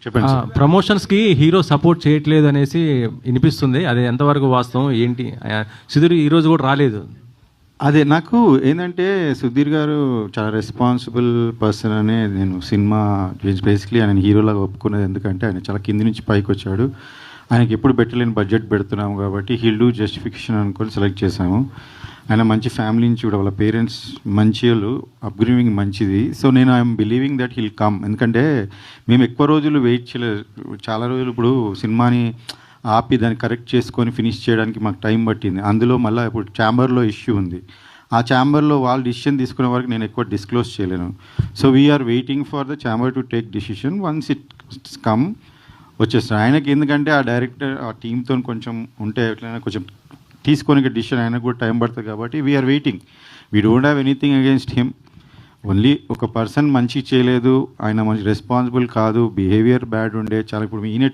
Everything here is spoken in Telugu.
చెప్పండి సార్. ప్రమోషన్స్కి హీరో సపోర్ట్ చేయట్లేదు అనేసి వినిపిస్తుంది. అది ఎంతవరకు వాస్తవం ఏంటి? సుధీర్ ఈరోజు కూడా రాలేదు. అదే నాకు ఏంటంటే సుధీర్ గారు చాలా రెస్పాన్సిబుల్ పర్సన్ అనే నేను సినిమా బేసిక్లీ ఆయన హీరోలాగా ఒప్పుకునేది. ఎందుకంటే ఆయన చాలా కింది నుంచి పైకి వచ్చాడు. ఆయనకి ఎప్పుడు పెట్టలేని బడ్జెట్ పెడుతున్నాము కాబట్టి హీల్ డూ జస్టిఫికేషన్ అనుకొని సెలెక్ట్ చేశాము. ఆయన మంచి ఫ్యామిలీ నుంచి కూడా వాళ్ళ పేరెంట్స్ మంచి వాళ్ళు, అప్గ్రేవింగ్ మంచిది. సో నేను I'm believing that hill come. ఎందుకంటే మేము ఎక్కువ రోజులు వెయిట్ చేయలేదు. చాలా రోజులు ఇప్పుడు సినిమాని ఆపి దాన్ని కరెక్ట్ చేసుకొని ఫినిష్ చేయడానికి మాకు టైం పట్టింది. అందులో మళ్ళీ ఇప్పుడు ఛాంబర్లో ఇష్యూ ఉంది. ఆ ఛాంబర్లో వాళ్ళు డిసిషన్ తీసుకునే వరకు నేను ఎక్కువ డిస్క్లోజ్ చేయలేను. So we're waiting for the chamber to take decision. Once it come వచ్చేస్తాను. ఆయనకి ఎందుకంటే ఆ డైరెక్టర్ ఆ టీంతో కొంచెం ఉంటే ఎట్లయినా కొంచెం తీసుకొని డిసిషన్ ఆయనకు కూడా టైం పడుతుంది కాబట్టి we're waiting. We don't have anything against him. Only ఒక పర్సన్ మంచి చేయలేదు, ఆయన మంచి రెస్పాన్సిబుల్ కాదు, బిహేవియర్ బ్యాడ్ ఉండే చాలా. ఇప్పుడు ఈయన